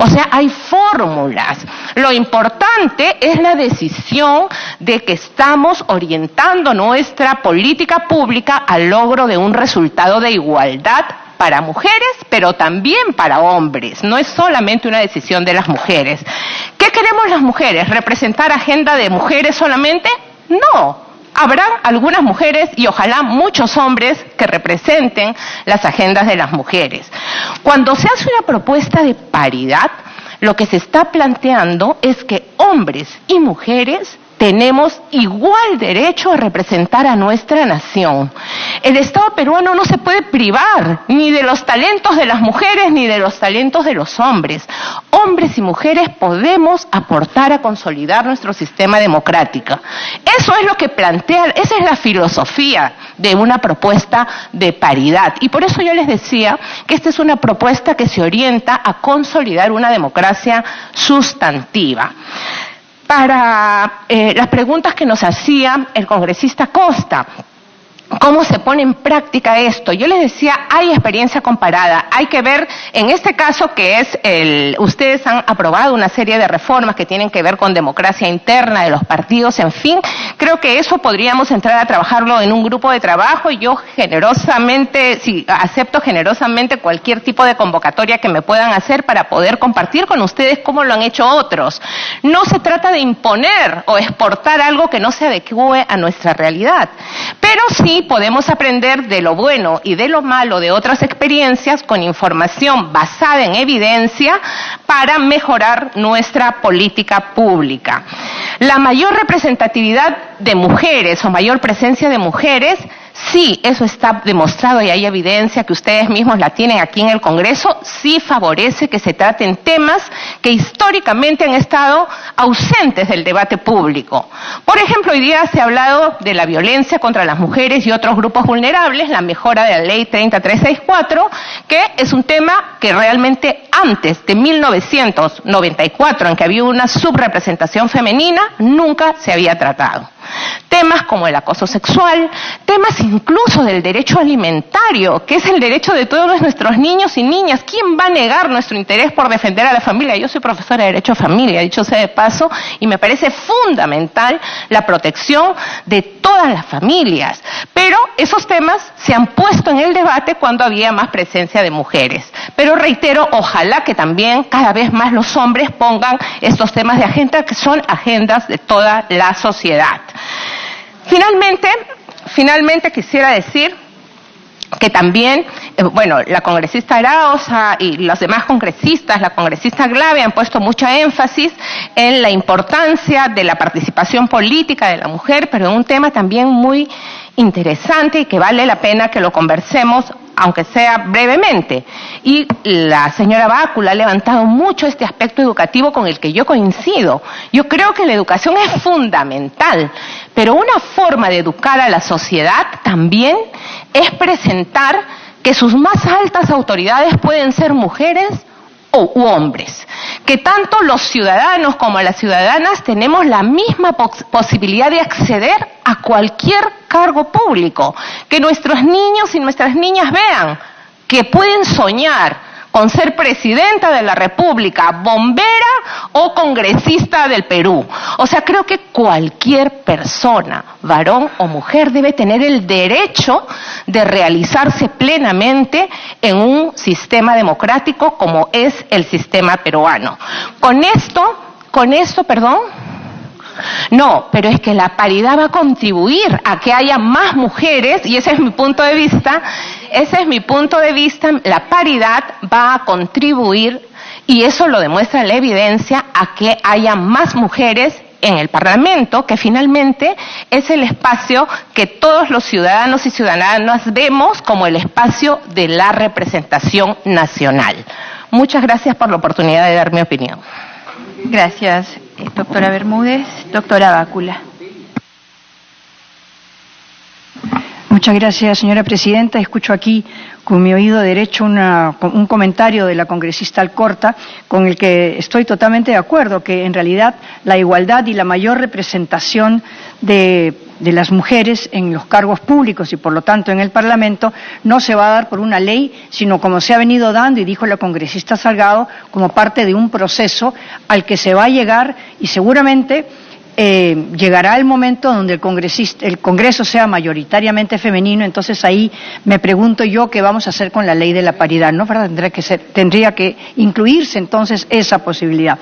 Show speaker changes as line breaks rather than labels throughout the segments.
O sea, hay fórmulas. Lo importante es la decisión de que estamos orientando nuestra política pública al logro de un resultado de igualdad para mujeres, pero también para hombres. No es solamente una decisión de las mujeres. ¿Qué queremos las mujeres? ¿Representar agenda de mujeres solamente? No. Habrá algunas mujeres y ojalá muchos hombres que representen las agendas de las mujeres. Cuando se hace una propuesta de paridad, lo que se está planteando es que hombres y mujeres tenemos igual derecho a representar a nuestra nación. El Estado peruano no se puede privar ni de los talentos de las mujeres ni de los talentos de los hombres. Hombres y mujeres podemos aportar a consolidar nuestro sistema democrático. Eso es lo que plantea, esa es la filosofía de una propuesta de paridad. Y por eso yo les decía que esta es una propuesta que se orienta a consolidar una democracia sustantiva. Para las preguntas que nos hacía el congresista Costa, ¿cómo se pone en práctica esto? Yo les decía, hay experiencia comparada. Hay que ver, en este caso que es ustedes han aprobado una serie de reformas que tienen que ver con democracia interna de los partidos, en fin, creo que eso podríamos entrar a trabajarlo en un grupo de trabajo y yo generosamente, sí, acepto generosamente cualquier tipo de convocatoria que me puedan hacer para poder compartir con ustedes cómo lo han hecho otros. No se trata de imponer o exportar algo que no se adecue a nuestra realidad, pero sí podemos aprender de lo bueno y de lo malo de otras experiencias con información basada en evidencia para mejorar nuestra política pública. La mayor representatividad de mujeres o mayor presencia de mujeres, sí, eso está demostrado y hay evidencia que ustedes mismos la tienen aquí en el Congreso, sí favorece que se traten temas que históricamente han estado ausentes del debate público. Por ejemplo, hoy día se ha hablado de la violencia contra las mujeres y otros grupos vulnerables, la mejora de la ley 30364, que es un tema que realmente antes de 1994, en que había una subrepresentación femenina, nunca se había tratado. Temas como el acoso sexual, temas incluso del derecho alimentario, que es el derecho de todos nuestros niños y niñas. ¿Quién va a negar nuestro interés por defender a la familia? Yo soy profesora de Derecho a Familia, dicho sea de paso, y me parece fundamental la protección de todas las familias. Pero esos temas se han puesto en el debate cuando había más presencia de mujeres. Pero reitero, ojalá que también cada vez más los hombres pongan estos temas de agenda, que son agendas de toda la sociedad. Finalmente quisiera decir que también, la congresista Arauz y los demás congresistas, la congresista Glave, han puesto mucho énfasis en la importancia de la participación política de la mujer, pero en un tema también muy interesante y que vale la pena que lo conversemos, aunque sea brevemente. Y la señora Bácula ha levantado mucho este aspecto educativo con el que yo coincido. Yo creo que la educación es fundamental, pero una forma de educar a la sociedad también es presentar que sus más altas autoridades pueden ser mujeres u hombres, que tanto los ciudadanos como las ciudadanas tenemos la misma posibilidad de acceder a cualquier cargo público, que nuestros niños y nuestras niñas vean que pueden soñar con ser presidenta de la República, bombera o congresista del Perú. O sea, creo que cualquier persona, varón o mujer, debe tener el derecho de realizarse plenamente en un sistema democrático como es el sistema peruano. No, pero es que la paridad va a contribuir a que haya más mujeres, y ese es mi punto de vista, la paridad va a contribuir, y eso lo demuestra la evidencia, a que haya más mujeres en el Parlamento, que finalmente es el espacio que todos los ciudadanos y ciudadanas vemos como el espacio de la representación nacional. Muchas gracias por la oportunidad de dar mi opinión.
Gracias, doctora Bermúdez. Doctora Bácula.
Muchas gracias, señora presidenta. Escucho aquí con mi oído derecho un comentario de la congresista Alcorta con el que estoy totalmente de acuerdo, que en realidad la igualdad y la mayor representación de las mujeres en los cargos públicos y por lo tanto en el Parlamento no se va a dar por una ley, sino como se ha venido dando, y dijo la congresista Salgado, como parte de un proceso al que se va a llegar y seguramente llegará el momento donde el Congreso sea mayoritariamente femenino. Entonces ahí me pregunto yo qué vamos a hacer con la ley de la paridad, ¿no? Tendría que incluirse entonces esa posibilidad.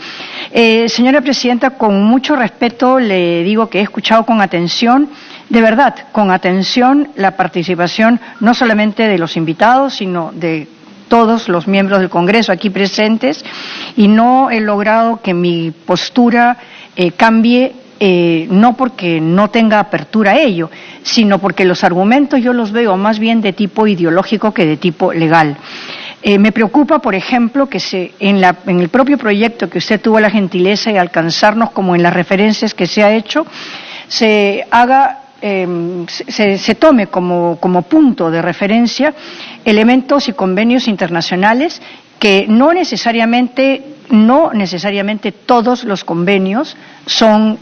Señora Presidenta, con mucho respeto le digo que he escuchado con atención, de verdad, con atención la participación no solamente de los invitados, sino de todos los miembros del Congreso aquí presentes, y no he logrado que mi postura cambie, no porque no tenga apertura a ello, sino porque los argumentos yo los veo más bien de tipo ideológico que de tipo legal. Me preocupa, por ejemplo, que en el propio proyecto que usted tuvo la gentileza de alcanzarnos, como en las referencias que se ha hecho, se tome como punto de referencia elementos y convenios internacionales que no necesariamente todos los convenios son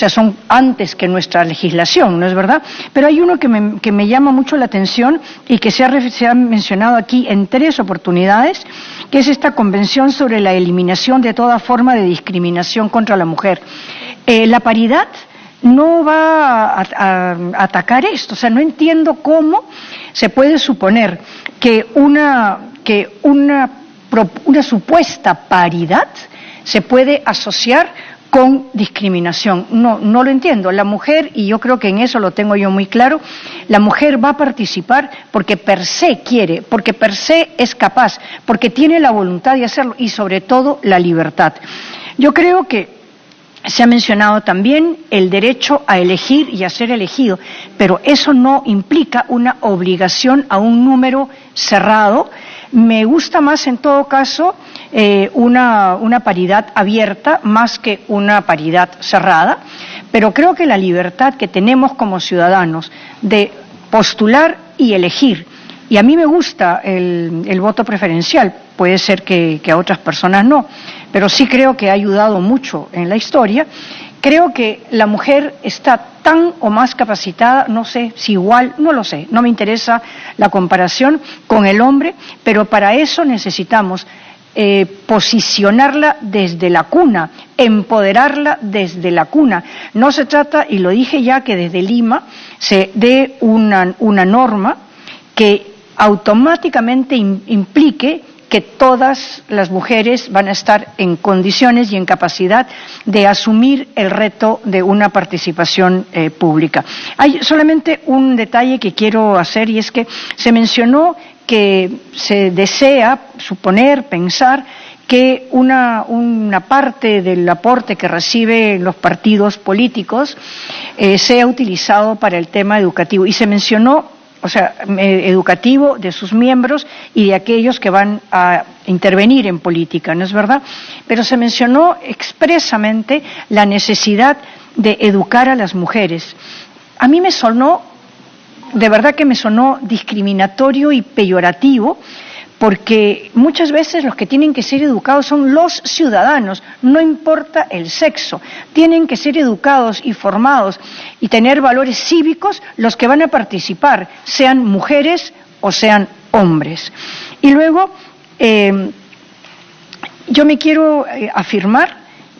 son antes que nuestra legislación, ¿no es verdad? Pero hay uno que me llama mucho la atención y que se ha mencionado aquí en 3 oportunidades, que es esta Convención sobre la eliminación de toda forma de discriminación contra la mujer. La paridad no va a atacar esto, o sea, no entiendo cómo se puede suponer que una supuesta paridad se puede asociar con discriminación. No lo entiendo. La mujer, y yo creo que en eso lo tengo yo muy claro, la mujer va a participar porque per se quiere, porque per se es capaz, porque tiene la voluntad de hacerlo y sobre todo la libertad. Yo creo que se ha mencionado también el derecho a elegir y a ser elegido, pero eso no implica una obligación a un número cerrado. Me gusta más, en todo caso, una paridad abierta más que una paridad cerrada, pero creo que la libertad que tenemos como ciudadanos de postular y elegir, y a mí me gusta el voto preferencial, puede ser que a otras personas no, pero sí creo que ha ayudado mucho en la historia. Creo que la mujer está tan o más capacitada, no sé si igual, no lo sé, no me interesa la comparación con el hombre, pero para eso necesitamos posicionarla desde la cuna, empoderarla desde la cuna. No se trata, y lo dije ya, que desde Lima se dé una norma que automáticamente implique que todas las mujeres van a estar en condiciones y en capacidad de asumir el reto de una participación pública. Hay solamente un detalle que quiero hacer, y es que se mencionó que se desea pensar que una parte del aporte que reciben los partidos políticos sea utilizado para el tema educativo, y se mencionó educativo de sus miembros y de aquellos que van a intervenir en política, ¿no es verdad? Pero se mencionó expresamente la necesidad de educar a las mujeres. A mí de verdad que me sonó discriminatorio y peyorativo, porque muchas veces los que tienen que ser educados son los ciudadanos, no importa el sexo, tienen que ser educados y formados y tener valores cívicos los que van a participar, sean mujeres o sean hombres. Y luego, yo me quiero afirmar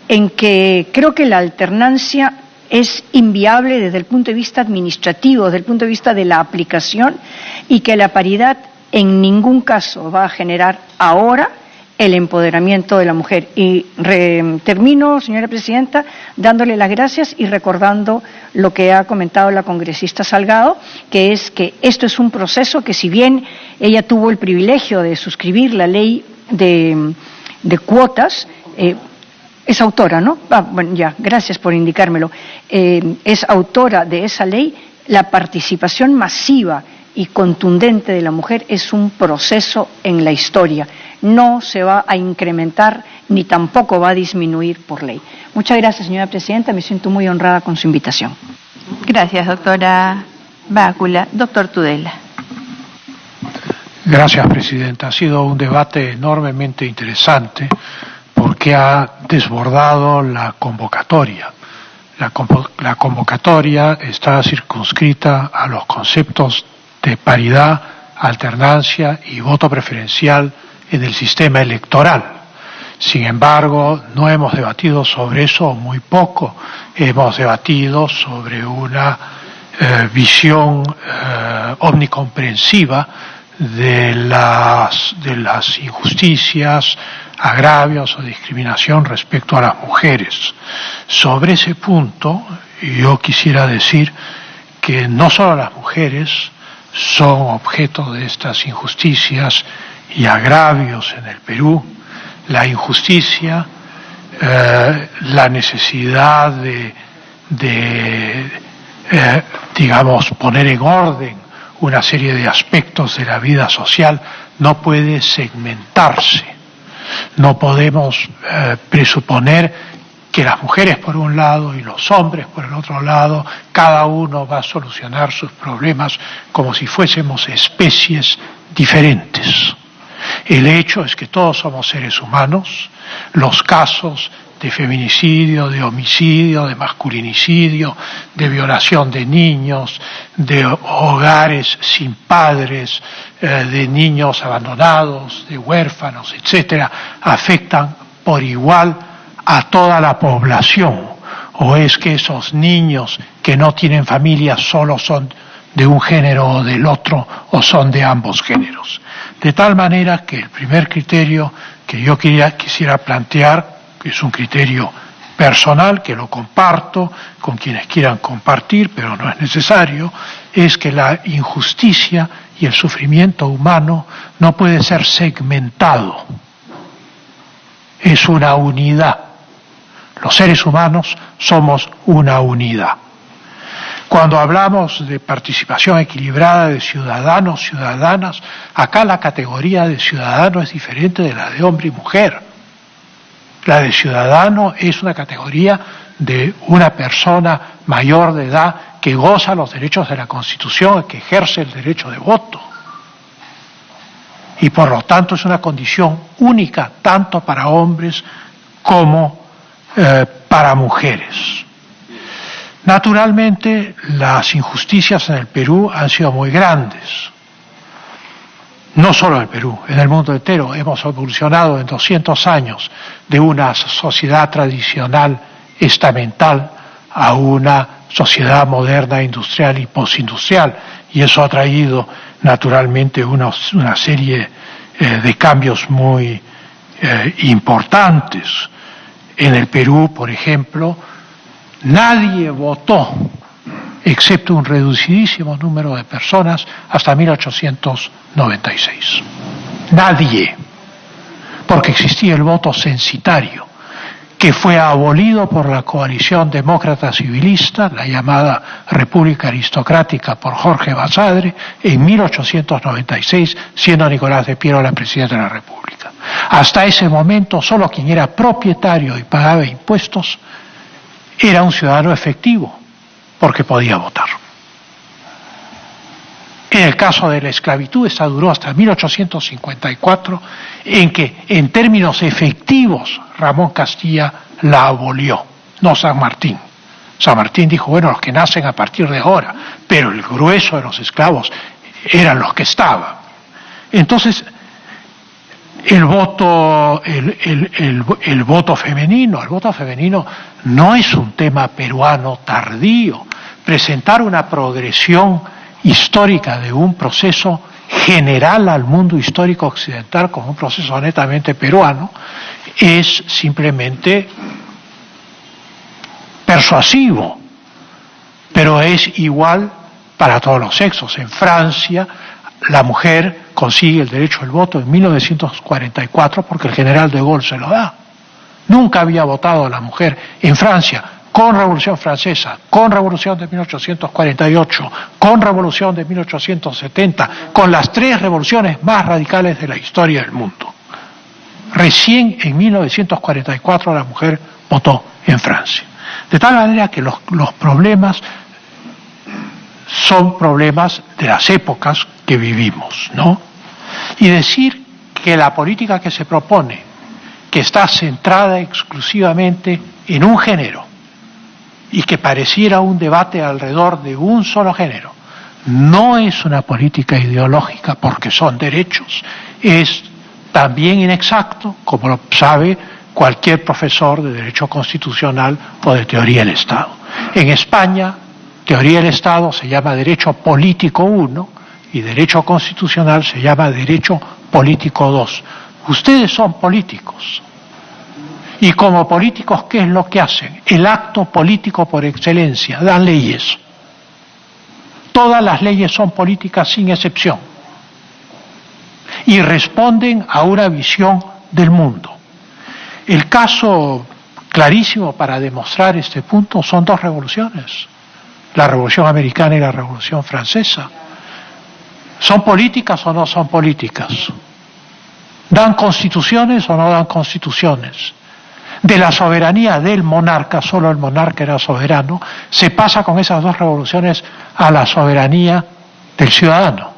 en que creo que la alternancia es inviable desde el punto de vista administrativo, desde el punto de vista de la aplicación, y que la paridad en ningún caso va a generar ahora el empoderamiento de la mujer. Y termino, señora Presidenta, dándole las gracias y recordando lo que ha comentado la congresista Salgado, que es que esto es un proceso que, si bien ella tuvo el privilegio de suscribir la ley de cuotas, es autora, ¿no? Bueno, ya, gracias por indicármelo. Es autora de esa ley. La participación masiva y contundente de la mujer es un proceso en la historia. No se va a incrementar ni tampoco va a disminuir por ley. Muchas gracias, señora Presidenta. Me siento muy honrada con su invitación.
Gracias, doctora Bácula. Doctor Tudela.
Gracias, Presidenta. Ha sido un debate enormemente interesante porque ha desbordado la convocatoria. La convocatoria está circunscrita a los conceptos de paridad, alternancia y voto preferencial en el sistema electoral. Sin embargo, no hemos debatido sobre eso muy poco. Hemos debatido sobre una visión omnicomprensiva de las injusticias, agravios o discriminación respecto a las mujeres. Sobre ese punto, yo quisiera decir que no solo las mujeres son objeto de estas injusticias y agravios en el Perú. La injusticia, la necesidad de digamos, poner en orden una serie de aspectos de la vida social no puede segmentarse. No podemos presuponer que las mujeres por un lado y los hombres por el otro lado, cada uno va a solucionar sus problemas como si fuésemos especies diferentes. El hecho es que todos somos seres humanos. Los casos de feminicidio, de homicidio, de masculinicidio, de violación de niños, de hogares sin padres, de niños abandonados, de huérfanos, etcétera, afectan por igual a toda la población. ¿O es que esos niños que no tienen familia solo son de un género o del otro, o son de ambos géneros? De tal manera que el primer criterio que yo quisiera plantear, que es un criterio personal, que lo comparto con quienes quieran compartir, pero no es necesario, es que la injusticia y el sufrimiento humano no puede ser segmentado. Es una unidad. Los seres humanos somos una unidad. Cuando hablamos de participación equilibrada de ciudadanos, ciudadanas, acá la categoría de ciudadano es diferente de la de hombre y mujer. La de ciudadano es una categoría de una persona mayor de edad que goza los derechos de la Constitución y que ejerce el derecho de voto. Y por lo tanto es una condición única tanto para hombres como para mujeres. Naturalmente, las injusticias en el Perú han sido muy grandes. No solo en el Perú, en el mundo entero. Hemos evolucionado en 200 años de una sociedad tradicional estamental a una sociedad moderna, industrial y postindustrial. Y eso ha traído naturalmente una serie de cambios muy importantes. En el Perú, por ejemplo, nadie votó, excepto un reducidísimo número de personas, hasta 1896. Nadie, porque existía el voto censitario, que fue abolido por la coalición demócrata civilista, la llamada República Aristocrática por Jorge Basadre, en 1896, siendo Nicolás de Piero la presidenta de la República. Hasta ese momento, solo quien era propietario y pagaba impuestos era un ciudadano efectivo, porque podía votar. En el caso de la esclavitud, esta duró hasta 1854, en que, en términos efectivos, Ramón Castilla la abolió, no San Martín. San Martín dijo, bueno, los que nacen a partir de ahora, pero el grueso de los esclavos eran los que estaban. Entonces, el voto femenino no es un tema peruano tardío. Presentar una progresión histórica de un proceso general al mundo histórico occidental como un proceso netamente peruano es simplemente persuasivo, pero es igual para todos los sexos. En Francia, la mujer consigue el derecho al voto en 1944 porque el general de Gaulle se lo da. Nunca había votado la mujer en Francia, con Revolución Francesa, con Revolución de 1848, con Revolución de 1870, con las tres revoluciones más radicales de la historia del mundo. Recién en 1944 la mujer votó en Francia. De tal manera que los problemas son problemas de las épocas que vivimos, ¿no? Y decir que la política que se propone, que está centrada exclusivamente en un género y que pareciera un debate alrededor de un solo género, no es una política ideológica porque son derechos, es también inexacto, como lo sabe cualquier profesor de Derecho Constitucional o de Teoría del Estado. En España, Teoría del Estado se llama Derecho Político 1 y Derecho Constitucional se llama Derecho Político 2. Ustedes son políticos. Y como políticos, ¿qué es lo que hacen? El acto político por excelencia, dan leyes. Todas las leyes son políticas sin excepción. Y responden a una visión del mundo. El caso clarísimo para demostrar este punto son dos revoluciones. La Revolución Americana y la Revolución Francesa. ¿Son políticas o no son políticas? ¿Dan constituciones o no dan constituciones? De la soberanía del monarca, solo el monarca era soberano, se pasa con esas dos revoluciones a la soberanía del ciudadano.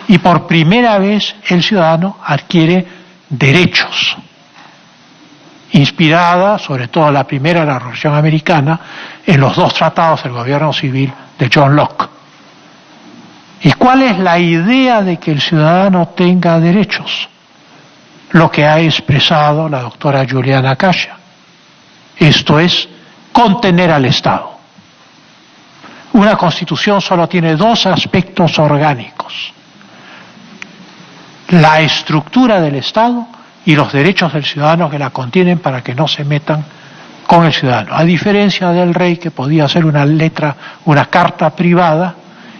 Y por primera vez el ciudadano adquiere derechos, inspirada, sobre todo la primera, la Revolución Americana, en los dos tratados del gobierno civil de John Locke. ¿Y cuál es la idea de que el ciudadano tenga derechos? Lo que ha expresado la doctora Juliana Calla. Esto es contener al Estado. Una constitución solo tiene dos aspectos orgánicos: la estructura del Estado y los derechos del ciudadano que la contienen para que no se metan con el ciudadano. A diferencia del rey, que podía hacer una carta privada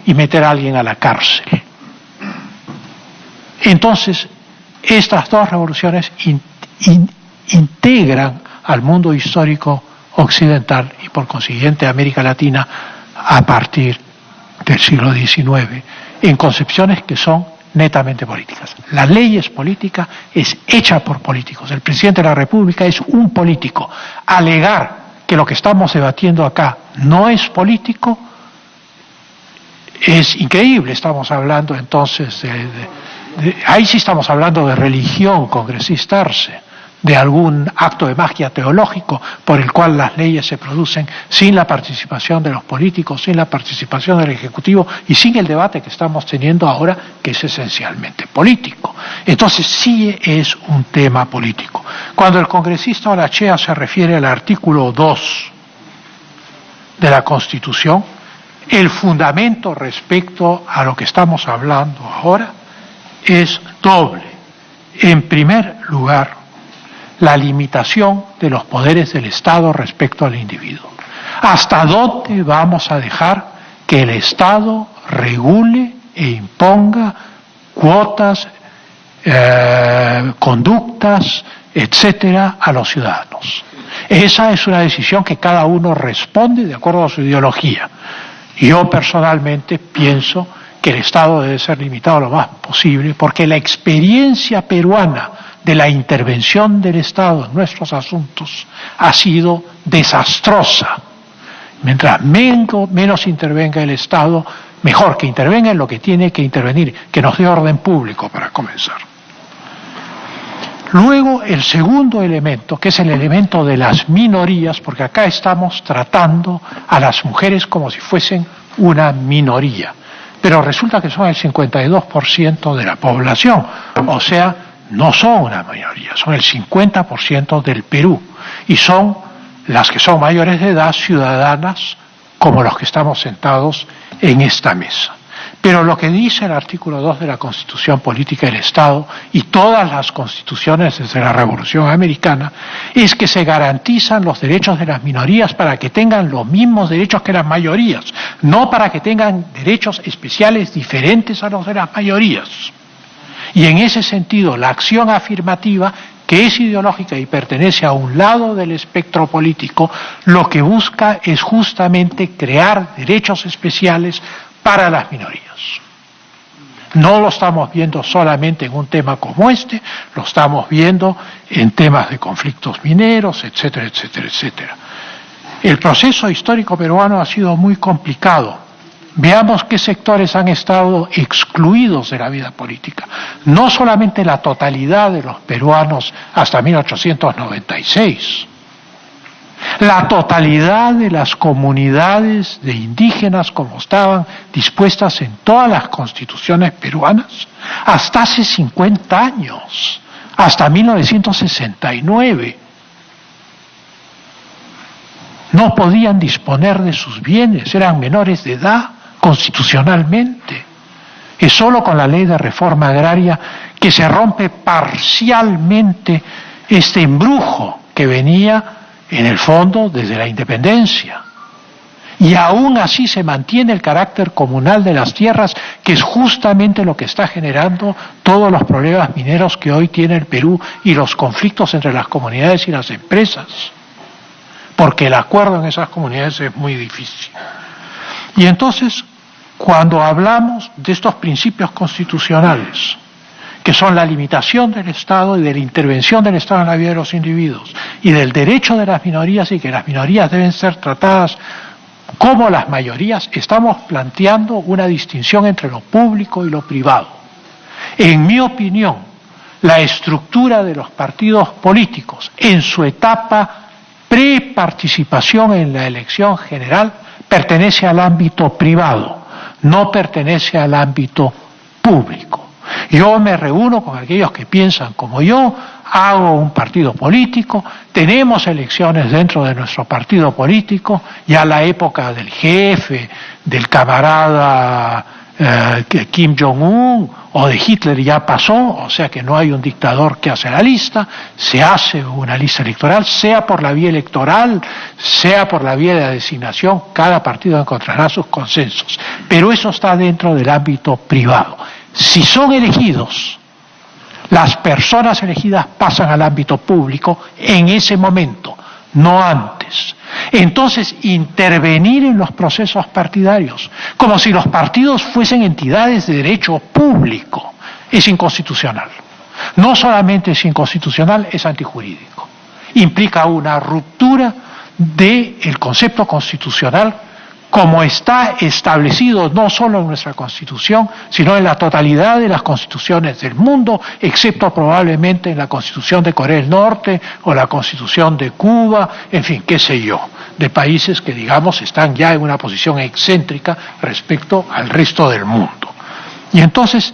y meter a alguien a la cárcel. Entonces, estas dos revoluciones integran al mundo histórico occidental y por consiguiente a América Latina a partir del siglo XIX en concepciones que son netamente políticas. La ley es política, es hecha por políticos. El presidente de la República es un político. Alegar que lo que estamos debatiendo acá no es político es increíble. Estamos hablando entonces ahí sí estamos hablando de religión congresistarse, de algún acto de magia teológico por el cual las leyes se producen sin la participación de los políticos, sin la participación del Ejecutivo y sin el debate que estamos teniendo ahora, que es esencialmente político. Entonces sí es un tema político. Cuando el congresista Olachea se refiere al artículo 2 de la Constitución, el fundamento respecto a lo que estamos hablando ahora es doble. En primer lugar, la limitación de los poderes del Estado respecto al individuo. ¿Hasta dónde vamos a dejar que el Estado regule e imponga cuotas, conductas, etcétera, a los ciudadanos? Esa es una decisión que cada uno responde de acuerdo a su ideología. Yo personalmente pienso que el Estado debe ser limitado lo más posible, porque la experiencia peruana de la intervención del Estado en nuestros asuntos ha sido desastrosa. Mientras menos intervenga el Estado, mejor que intervenga en lo que tiene que intervenir, que nos dé orden público para comenzar. Luego, el segundo elemento, que es el elemento de las minorías, porque acá estamos tratando a las mujeres como si fuesen una minoría, pero resulta que son el 52% de la población, o sea, no son una minoría, son el 50% del Perú, y son las que son mayores de edad, ciudadanas, como los que estamos sentados en esta mesa. Pero lo que dice el artículo 2 de la Constitución Política del Estado y todas las constituciones desde la Revolución Americana es que se garantizan los derechos de las minorías para que tengan los mismos derechos que las mayorías, no para que tengan derechos especiales diferentes a los de las mayorías. Y en ese sentido, la acción afirmativa, que es ideológica y pertenece a un lado del espectro político, lo que busca es justamente crear derechos especiales para las minorías. No lo estamos viendo solamente en un tema como este, lo estamos viendo en temas de conflictos mineros, etcétera, etcétera, etcétera. El proceso histórico peruano ha sido muy complicado veamos qué sectores han estado excluidos de la vida política. No solamente la totalidad de los peruanos hasta 1896, la totalidad de las comunidades de indígenas como estaban dispuestas en todas las constituciones peruanas hasta hace 50 años, hasta 1969. No podían disponer de sus bienes, eran menores de edad constitucionalmente. Es solo con la ley de reforma agraria que se rompe parcialmente este embrujo que venía en el fondo desde la independencia. Y aún así se mantiene el carácter comunal de las tierras, que es justamente lo que está generando todos los problemas mineros que hoy tiene el Perú y los conflictos entre las comunidades y las empresas. Porque el acuerdo en esas comunidades es muy difícil. Y entonces, cuando hablamos de estos principios constitucionales, que son la limitación del Estado y de la intervención del Estado en la vida de los individuos, y del derecho de las minorías y que las minorías deben ser tratadas como las mayorías, estamos planteando una distinción entre lo público y lo privado. En mi opinión, la estructura de los partidos políticos en su etapa preparticipación en la elección general pertenece al ámbito privado, no pertenece al ámbito público. Yo me reúno con aquellos que piensan como yo, hago un partido político, tenemos elecciones dentro de nuestro partido político, ya la época del jefe, del camarada Kim Jong-un o de Hitler ya pasó, o sea que no hay un dictador que hace la lista, se hace una lista electoral, sea por la vía electoral, sea por la vía de la designación, cada partido encontrará sus consensos, pero eso está dentro del ámbito privado. Si son elegidos, las personas elegidas pasan al ámbito público en ese momento, no antes. Entonces, intervenir en los procesos partidarios, como si los partidos fuesen entidades de derecho público, es inconstitucional. No solamente es inconstitucional, es antijurídico. Implica una ruptura del concepto constitucional como está establecido no solo en nuestra Constitución, sino en la totalidad de las constituciones del mundo, excepto probablemente en la Constitución de Corea del Norte o la Constitución de Cuba, en fin, qué sé yo, de países que, digamos, están ya en una posición excéntrica respecto al resto del mundo. Y entonces,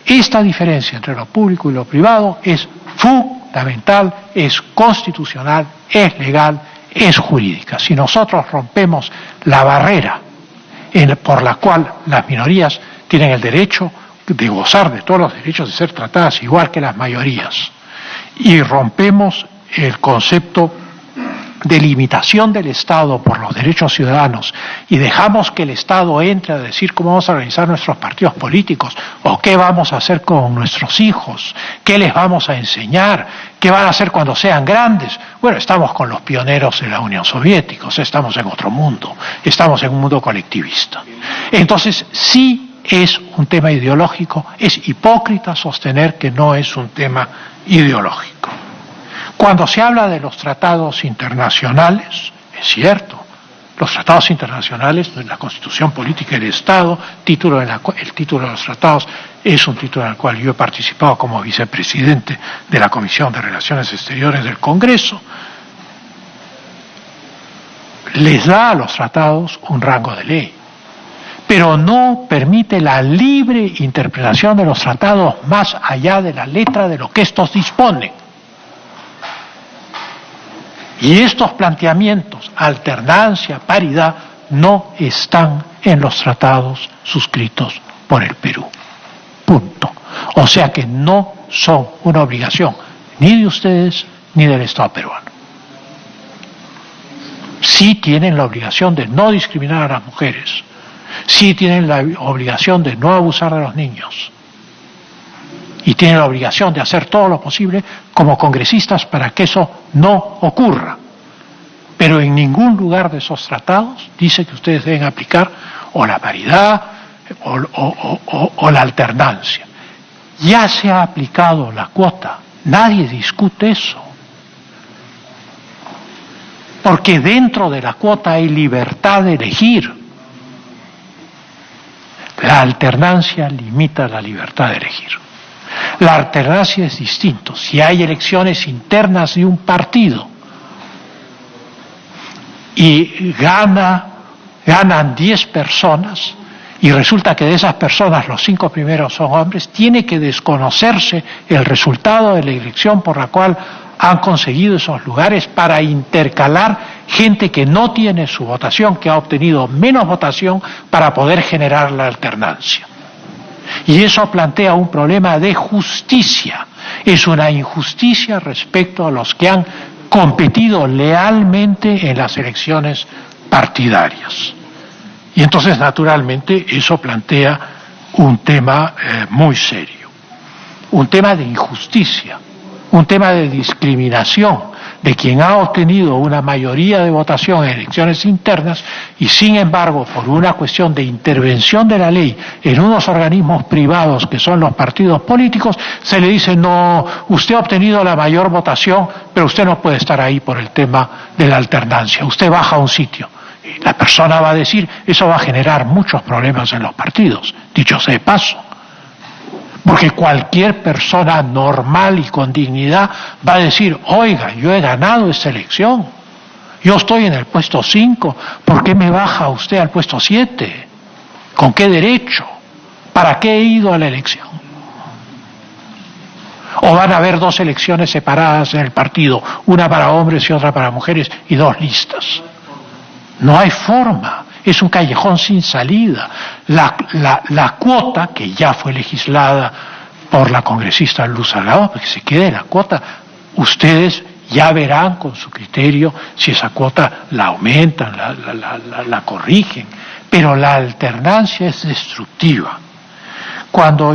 esta diferencia entre lo público y lo privado es fundamental, es constitucional, es legal, es jurídica. Si nosotros rompemos la barrera por la cual las minorías tienen el derecho de gozar de todos los derechos de ser tratadas igual que las mayorías, y rompemos el concepto de limitación del Estado por los derechos ciudadanos y dejamos que el Estado entre a decir cómo vamos a organizar nuestros partidos políticos o qué vamos a hacer con nuestros hijos, qué les vamos a enseñar, qué van a hacer cuando sean grandes. Bueno, estamos con los pioneros de la Unión Soviética, o sea, estamos en otro mundo, estamos en un mundo colectivista. Entonces, sí es un tema ideológico, es hipócrita sostener que no es un tema ideológico. Cuando se habla de los tratados internacionales, es cierto, los tratados internacionales, la Constitución Política del Estado, el título de los tratados es un título en el cual yo he participado como vicepresidente de la Comisión de Relaciones Exteriores del Congreso, les da a los tratados un rango de ley, pero no permite la libre interpretación de los tratados más allá de la letra de lo que estos disponen. Y estos planteamientos, alternancia, paridad, no están en los tratados suscritos por el Perú. Punto. O sea que no son una obligación ni de ustedes ni del Estado peruano. Sí tienen la obligación de no discriminar a las mujeres, sí tienen la obligación de no abusar de los niños, y tienen la obligación de hacer todo lo posible como congresistas para que eso no ocurra. Pero en ningún lugar de esos tratados dice que ustedes deben aplicar o la paridad o la alternancia. Ya se ha aplicado la cuota, nadie discute eso. Porque dentro de la cuota hay libertad de elegir. La alternancia limita la libertad de elegir. La alternancia es distinto. Si hay elecciones internas de un partido y ganan 10 personas y resulta que de esas personas los 5 primeros son hombres, tiene que desconocerse el resultado de la elección por la cual han conseguido esos lugares para intercalar gente que no tiene su votación, que ha obtenido menos votación para poder generar la alternancia. Y eso plantea un problema de justicia. Es una injusticia respecto a los que han competido lealmente en las elecciones partidarias. Y entonces, naturalmente, eso plantea un tema muy serio, un tema de injusticia, un tema de discriminación de quien ha obtenido una mayoría de votación en elecciones internas y, sin embargo, por una cuestión de intervención de la ley en unos organismos privados que son los partidos políticos, se le dice: no, usted ha obtenido la mayor votación, pero usted no puede estar ahí por el tema de la alternancia, usted baja a un sitio. Y la persona va a decir: eso va a generar muchos problemas en los partidos, dicho sea de paso. Porque cualquier persona normal y con dignidad va a decir: oiga, yo he ganado esta elección, yo estoy en el puesto 5, ¿por qué me baja usted al puesto 7? ¿Con qué derecho? ¿Para qué he ido a la elección? O van a haber 2 elecciones separadas en el partido, una para hombres y otra para mujeres, y 2 listas. No hay forma. Es un callejón sin salida. La cuota, que ya fue legislada por la congresista Luz Salgado, para que se quede la cuota, ustedes ya verán con su criterio si esa cuota la aumentan, la corrigen, pero la alternancia es destructiva. Cuando,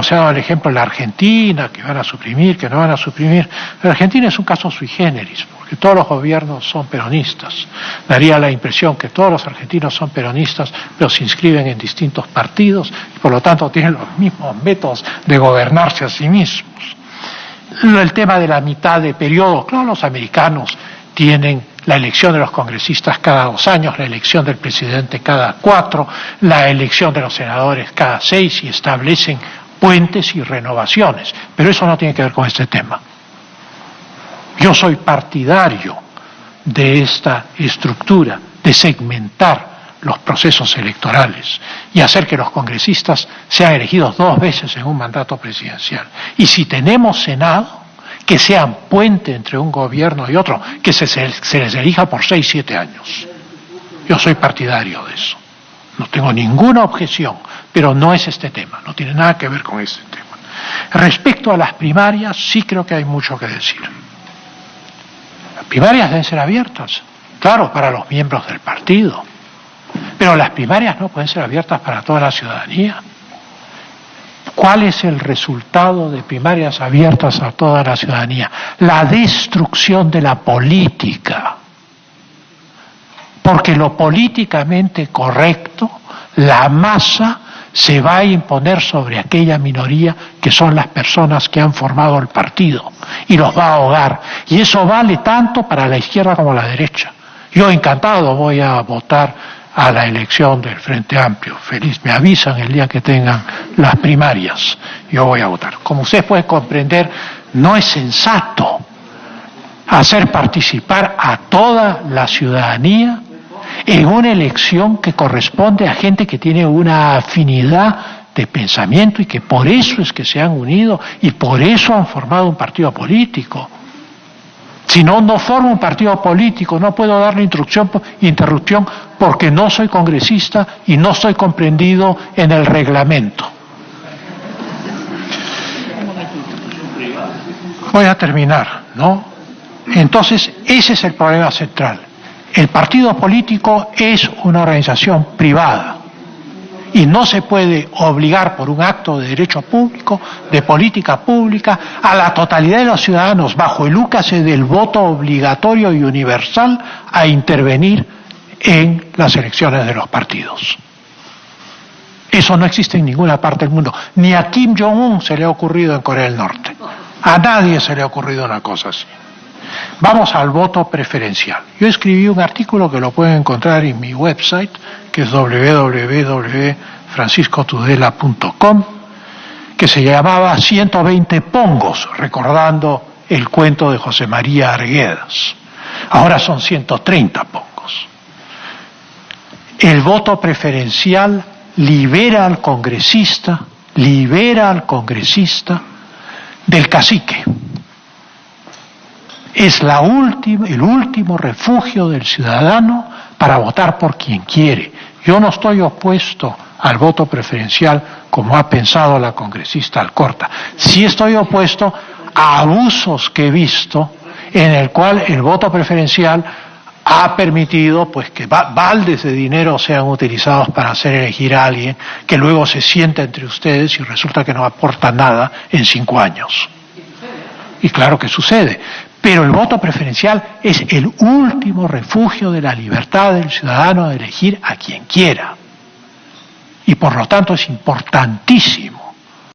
se ha dado el ejemplo de la Argentina, que van a suprimir, que no van a suprimir. La Argentina es un caso sui generis, porque todos los gobiernos son peronistas. Daría la impresión que todos los argentinos son peronistas, pero se inscriben en distintos partidos y por lo tanto tienen los mismos métodos de gobernarse a sí mismos. El tema de la mitad de periodo, claro, los americanos tienen la elección de los congresistas cada 2 años, la elección del presidente cada 4, la elección de los senadores cada 6 y establecen puentes y renovaciones, pero eso no tiene que ver con este tema. Yo soy partidario de esta estructura, de segmentar los procesos electorales y hacer que los congresistas sean elegidos 2 veces en un mandato presidencial. Y si tenemos Senado, que sean puente entre un gobierno y otro, que se les elija por 6, 7 años. Yo soy partidario de eso. No tengo ninguna objeción, pero no es este tema, no tiene nada que ver con este tema. Respecto a las primarias, sí creo que hay mucho que decir. Las primarias deben ser abiertas, claro, para los miembros del partido, pero las primarias no pueden ser abiertas para toda la ciudadanía. ¿Cuál es el resultado de primarias abiertas a toda la ciudadanía? La destrucción de la política. Porque lo políticamente correcto, la masa, se va a imponer sobre aquella minoría que son las personas que han formado el partido y los va a ahogar. Y eso vale tanto para la izquierda como la derecha. Yo encantado voy a votar a la elección del Frente Amplio. Feliz, me avisan el día que tengan las primarias. Yo voy a votar. Como ustedes pueden comprender, no es sensato hacer participar a toda la ciudadanía en una elección que corresponde a gente que tiene una afinidad de pensamiento y que por eso es que se han unido y por eso han formado un partido político. Si no, no formo un partido político, no puedo darle interrupción porque no soy congresista y no estoy comprendido en el reglamento. Voy a terminar, ¿no? Entonces, ese es el problema central. El partido político es una organización privada y no se puede obligar por un acto de derecho público, de política pública, a la totalidad de los ciudadanos bajo el úcase del voto obligatorio y universal a intervenir en las elecciones de los partidos. Eso no existe en ninguna parte del mundo. Ni a Kim Jong-un se le ha ocurrido en Corea del Norte. A nadie se le ha ocurrido una cosa así. Vamos al voto preferencial. Yo escribí un artículo que lo pueden encontrar en mi website, que es www.fernandosvaquero.org, franciscotudela.com, que se llamaba 120 pongos, recordando el cuento de José María Arguedas. Ahora son 130 pongos. El voto preferencial libera al congresista del cacique. Es el último refugio del ciudadano para votar por quien quiere. Yo no estoy opuesto al voto preferencial como ha pensado la congresista Alcorta. Sí estoy opuesto a abusos que he visto en el cual el voto preferencial ha permitido pues que baldes de dinero sean utilizados para hacer elegir a alguien que luego se sienta entre ustedes y resulta que no aporta nada en 5 años. Y claro que sucede. Pero el voto preferencial es el último refugio de la libertad del ciudadano de elegir a quien quiera. Y por lo tanto es importantísimo